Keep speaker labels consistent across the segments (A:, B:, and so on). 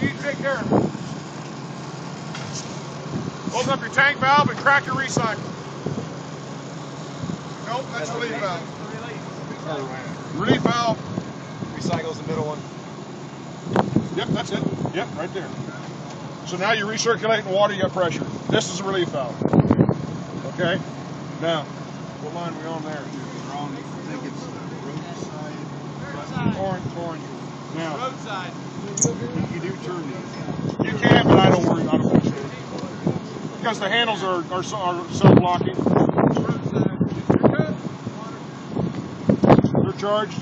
A: You need to take care of it. Open up your tank valve and crack your recycle. Nope, that's relief valve. Relief valve.
B: Recycle's the middle one.
A: Yep, that's it. Yep, right there. So now you're recirculating water, you got pressure. This is a relief valve. Okay? Now, what line are we on there?
C: Wrong. I think it's roadside.
A: Orange. Now,
B: Roadside.
C: You do turn these.
A: you can, but I don't worry. I don't appreciate it. Because the handles are self-locking. They're charged.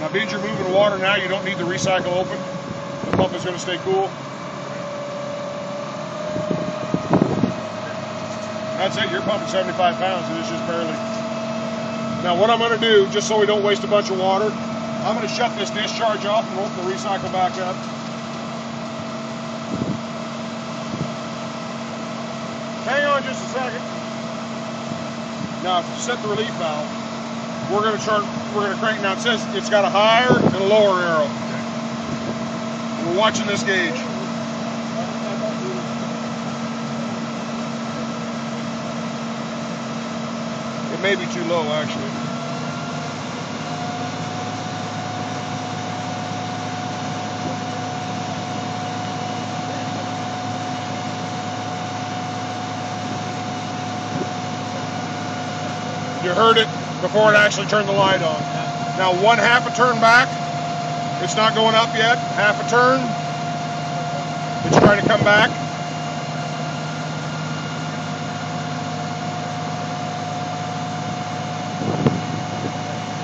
A: Now, being you're moving water now, you don't need the recycle open. The pump is going to stay cool. That's it, you're pumping 75 pounds and it's just barely. Now what I'm going to do, just so we don't waste a bunch of water, I'm going to shut this discharge off and open the recycle back up. Hang on just a second. Now to set the relief valve, we're going to crank. Now it says it's got a higher and a lower arrow. We're watching this gauge. It may be too low, actually. You heard it before it actually turned the light on. Now, 1/2 a turn back. It's not going up yet. 1/2 a turn. It's trying to come back.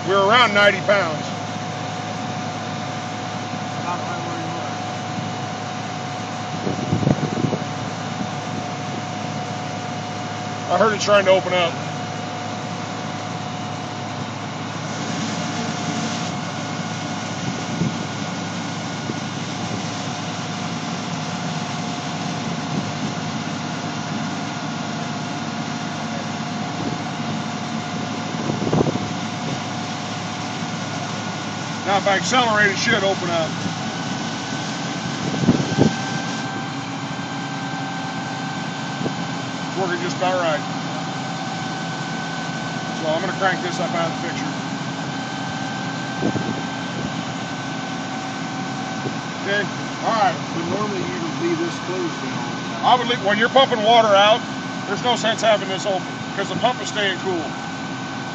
A: We're around 90 pounds. I heard it trying to open up. Now if I accelerate, it should open up. It's working just about right. So I'm going to crank this up out of the picture. Okay, all right.
C: But normally you would leave this closed then all the time.
A: I would leave, when you're pumping water out, there's no sense having this open because the pump is staying cool.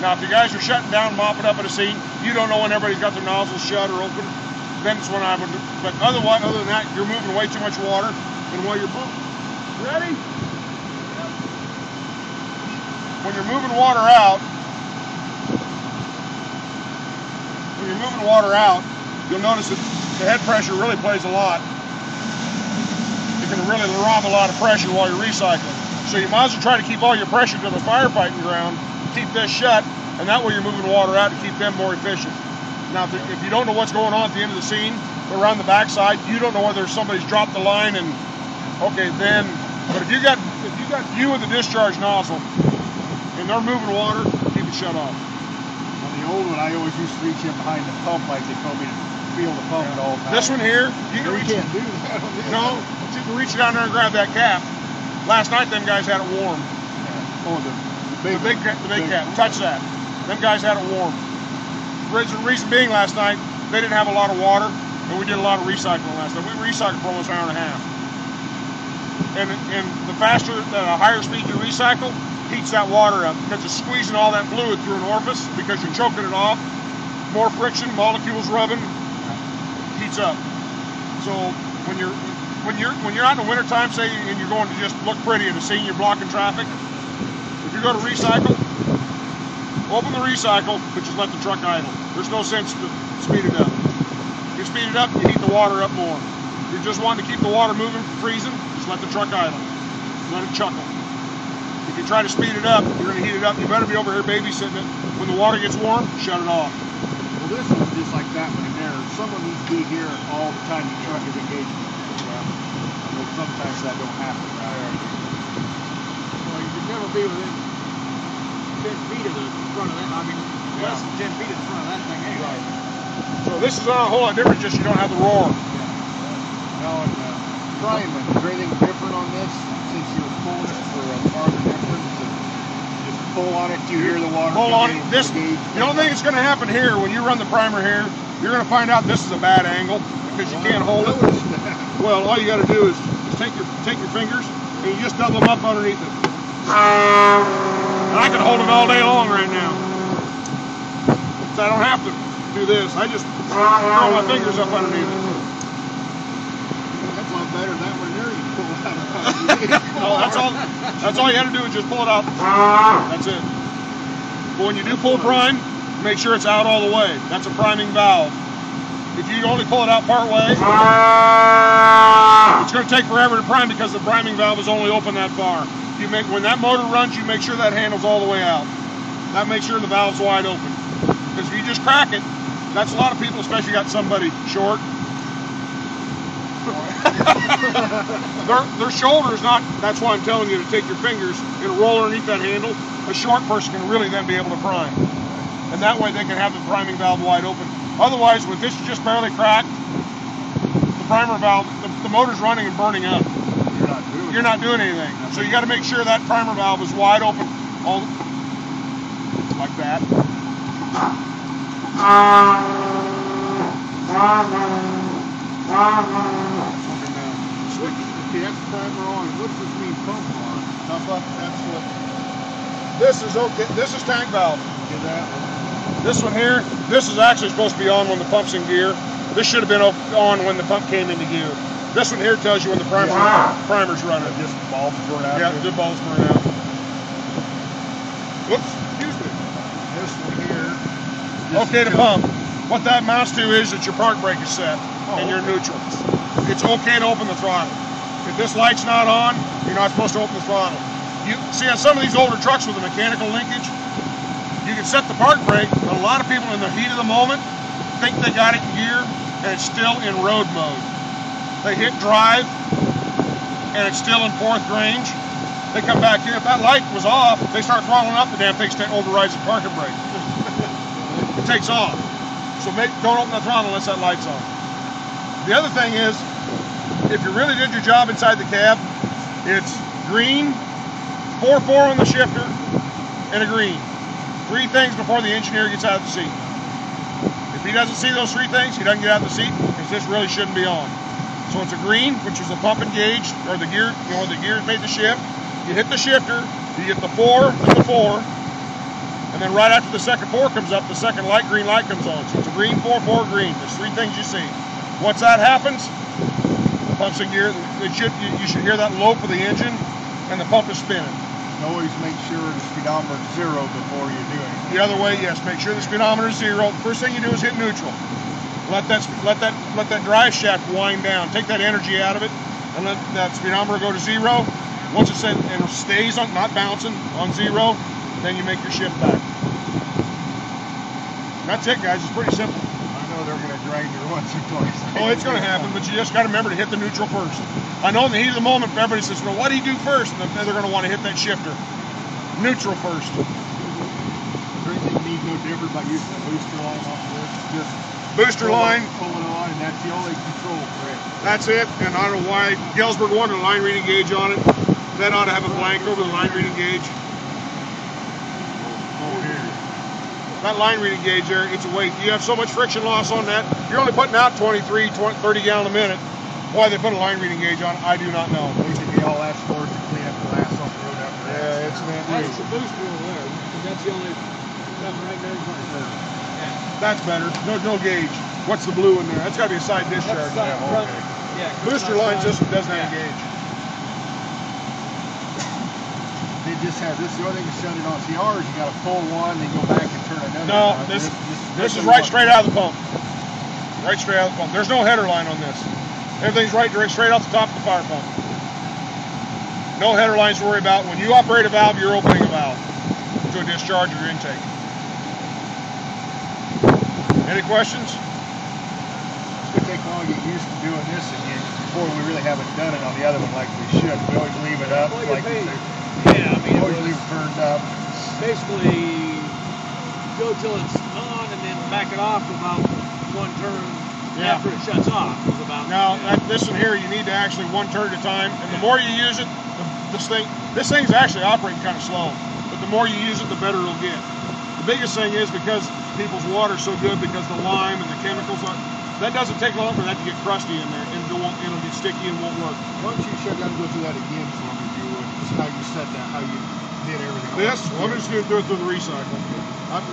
A: Now, if you guys are shutting down, mopping up at a scene, you don't know when everybody's got their nozzles shut or open, then it's when I would, but other than that, you're moving way too much water, and while you're pumping, ready? When you're moving water out, you'll notice that the head pressure really plays a lot. You can really rob a lot of pressure while you're recycling. So you might as well try to keep all your pressure to the firefighting ground, keep this shut, and that way you're moving water out to keep them more efficient. Now, if you don't know what's going on at the end of the scene, around the backside, you don't know whether somebody's dropped the line and, okay, then, but if you got view of the discharge nozzle and they're moving water, keep it shut off.
C: On the old one, I always used to reach in behind the pump like they told me to feel the pump at all times.
A: This one here, you can reach.
C: You can't do that.
A: No, you can reach down there and grab that cap. Last night, them guys had it warm.
C: Yeah. Oh, the big
A: cap. Touch that. Them guys had it warm. Reason being, last night they didn't have a lot of water, and we did a lot of recycling last night. We recycled for almost an hour and a half. And the faster, the higher speed you recycle, heats that water up because it's squeezing all that fluid through an orifice because you're choking it off. More friction, molecules rubbing, heats up. So when you're out in the wintertime, say, and you're going to just look pretty at a scene, you're blocking traffic. If you go to recycle, open the recycle, but just let the truck idle. There's no sense to speed it up. If you speed it up, you heat the water up more. If you're just wanting to keep the water moving from freezing, just let the truck idle. Let it chuckle. If you try to speed it up, you're going to heat it up. You better be over here babysitting it. When the water gets warm, shut it off.
C: Well, this one's just like that one in there. Someone needs to be here all the time the truck is engaged. Well, sometimes that don't happen.
B: Well, you can never be within
C: feet of the front of that. I mean, less than 10 feet of the front of that thing anyway.
A: So this is not a whole lot different, just you don't have the roar.
C: No, and
B: Brian, is there anything different on this since you're pulling it for a farther difference? Just pull on it, you hear the water.
A: Pull on it. This, the only thing that's going to happen here when you run the primer here, you're going to find out this is a bad angle because you can't hold it. Well, all you got to do is take your fingers and you just double them up underneath it. And I can hold it all day long right now. So I don't have to do this. I just throw my fingers up underneath it.
B: That's a lot better than that one there. You pull it out.
A: No, that's all you got to do is just pull it out. That's it. But when you do pull prime, make sure it's out all the way. That's a priming valve. If you only pull it out part way, it's going to take forever to prime because the priming valve is only open that far. When that motor runs, you make sure that handle's all the way out. That makes sure the valve's wide open. Because if you just crack it, that's a lot of people, especially got somebody short. Their shoulder's not, that's why I'm telling you to take your fingers and roll underneath that handle. A short person can really then be able to prime. And that way they can have the priming valve wide open. Otherwise, if this is just barely cracked, the primer valve, the motor's running and burning up. You're not doing anything. So you got to make sure that primer valve is wide open, all like that.
B: Okay, that's primer on. What's this mean pump on? That's what.
A: This is okay. This is tank valve.
B: Get that one.
A: This one here, this is actually supposed to be on when the pump's in gear. This should have been on when the pump came into gear. This one here tells you when the primer's running.
B: Just bulbs burn out.
A: Yeah, the bulbs burn out. Whoops, excuse me.
B: This one here.
A: Okay to pump. What that amounts to is that your park brake is set and you're neutral. It's okay to open the throttle. If this light's not on, you're not supposed to open the throttle. You see on some of these older trucks with a mechanical linkage, you can set the park brake, but a lot of people in the heat of the moment think they got it in gear and it's still in road mode. They hit drive and it's still in fourth range. They come back here, if that light was off, they start throttling up, the damn thing overrides the parking brake. It takes off. So don't open the throttle unless that light's on. The other thing is, if you really did your job inside the cab, it's green, 4-4 on the shifter, and a green. 3 things before the engineer gets out of the seat. If he doesn't see those 3 things, he doesn't get out of the seat because this really shouldn't be on. So it's a green, which is the pump engaged, or the gear, the gear made the shift. You hit the shifter, you get the 4 and the 4, and then right after the second 4 comes up, the second green light comes on. So it's a green, 4-4, green. There's 3 things you see. Once that happens, the pump's in gear. You should hear that lope of the engine, and the pump is spinning.
B: Always make sure the speedometer is 0 before you do anything.
A: The other way, yes, make sure the speedometer is 0. The first thing you do is hit neutral. Let that drive shaft wind down. Take that energy out of it, and let that speedometer go to 0. Once it stays on, not bouncing, on 0, then you make your shift back. And that's it, guys. It's pretty simple.
B: I know they're going to drag you once or twice.
A: Oh, it's going to happen, but you just got to remember to hit the neutral first. I know in the heat of the moment, everybody says, well, what do you do first? And then they're going to want to hit that shifter. Neutral first.
B: Is there anything you need no different by using the booster line off of this? Just
A: booster line.
B: Pull it on, and that's the only control for it.
A: That's it, and I don't know why Galesburg wanted a line reading gauge on it. That ought to have a blank over the line reading gauge.
B: Oh, here.
A: That line reading gauge there, it's a weight. You have so much friction loss on that. You're only putting out 30 gallon a minute. Why they put a line reading gauge on, I do not know.
B: Basically, all that's for is to clean up the glass off the road after that.
A: Yeah, it's not.
C: That's the booster over there. That's the only stuff right there.
A: That's better. No gauge. What's the blue in there? That's got to be a side discharge.
C: Yeah,
A: booster line system doesn't have a gauge.
B: They just have this. The only thing to shut it on. See, ours, you got to pull one, then go back and turn another.
A: No, this is right straight out of the pump. Right straight out of the pump. There's no header line on this. Everything's right straight off the top of the fire pump. No header lines to worry about. When you operate a valve, you're opening a valve to a discharge of your intake. Any questions?
B: It's going to take a while to get used to doing this again before we really haven't done it on the other one like we should. We always leave it up. Yeah, I mean, always leave it turned up.
D: basically go till it's on and then back it off about one turn after it shuts off. Is about.
A: Now this one here, you need to actually one turn at a time, and the more you use it, this thing's actually operating kind of slow. But the more you use it, the better it'll get. The biggest thing is because people's water's so good because the lime and the chemicals that doesn't take long for that to get crusty in there, and it'll get sticky and won't work.
B: Why don't you shut down and go through that again for me, if you would? Just how you set that, how you did everything.
A: Let me just do it through the recycle.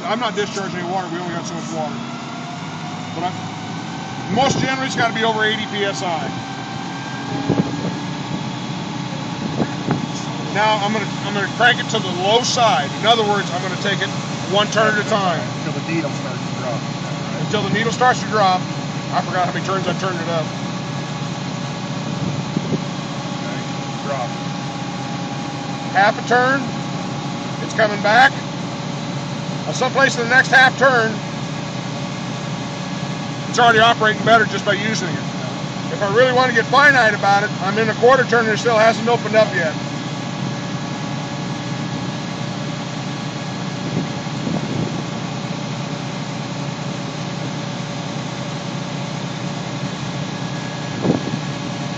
A: I'm not discharging any water. We only got so much water. But most generally, it's got to be over 80 psi. Now I'm gonna crank it to the low side. In other words, I'm gonna take it one turn at a time
B: Until the needle starts to drop. Right?
A: until the needle starts to drop. I forgot how many turns I turned it up.
B: Okay. Drop.
A: Half a turn, it's coming back. Someplace in the next half turn, it's already operating better just by using it. If I really want to get finite about it, I'm in a quarter turn and it still hasn't opened up yet.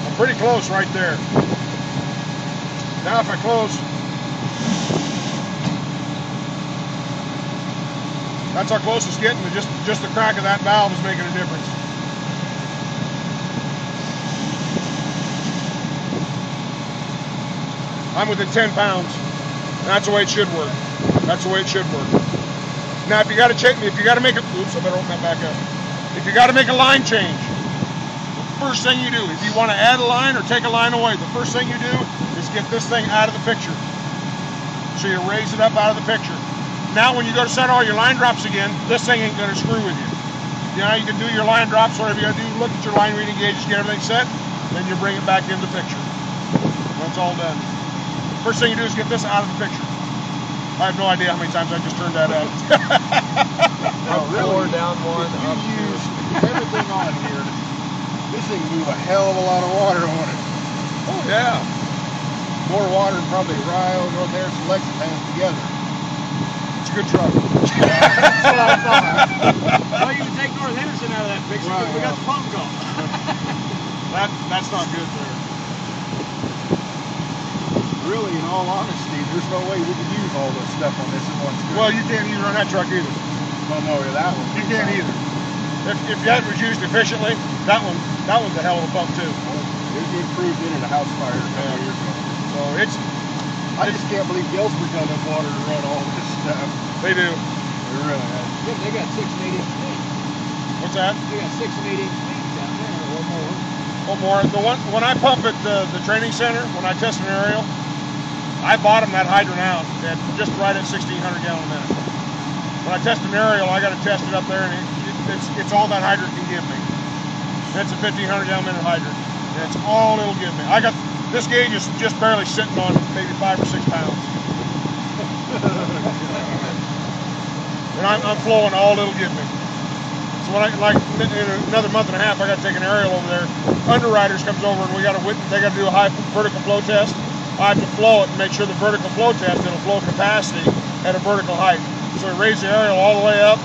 A: I'm pretty close right there. Now if I close, that's how close it's getting. Just the crack of that valve is making a difference. I'm within 10 pounds. And that's the way it should work. That's the way it should work. Now, if you got to make it, oops, I better open that back up. If you got to make a line change, the first thing you do, if you want to add a line or take a line away, the first thing you do is get this thing out of the picture. So you raise it up out of the picture. Now when you go to set all your line drops again, this thing ain't going to screw with you. You know, you can do your line drops, whatever you got to do, look at your line reading gauges, get everything set, then you bring it back into the picture. That's all done. First thing you do is get this out of the picture. I have no idea how many times I just turned that up.
B: Really,
D: down one,
B: if you use everything on here, this thing move a hell of a lot of water on it.
A: Oh yeah.
B: More water than probably Rio, North Harris, and Lexington together.
A: It's a good truck.
D: That's what I thought. Well, you can take North Henderson out of that picture because we got the pump going.
A: That's not good there.
B: Really, in all honesty, there's no way we could use all this stuff on this in one scoop.
A: Well, you can't either on that truck either.
B: Well, no, that one.
A: You can't either. If that was used efficiently, that one's a hell of a pump too.
B: It proved it in a house fire a couple years ago.
A: So
B: I just can't believe Galesburg got enough water to run all this stuff.
A: they do.
B: They really have.
D: Yeah, they got 6 and 8 inch leads.
A: What's that?
D: They got 6 and 8 inch leads down there, or more.
A: Or more. The one when I pump at the training center, when I test an aerial, I bottom that hydrant out at just right at 1,600 gallon a minute. When I test an aerial, I got to test it up there, and it's all that hydrant can give me. That's a 1,500 gallon a minute hydrant. That's all it'll give me. This gauge is just barely sitting on maybe 5 or 6 pounds. And I'm flowing all it'll give me. So when in another month and a half, I got to take an aerial over there. Underwriters comes over and they got to do a high vertical flow test. I have to flow it and make sure the vertical flow test, it'll flow capacity at a vertical height. So we raise the aerial all the way up,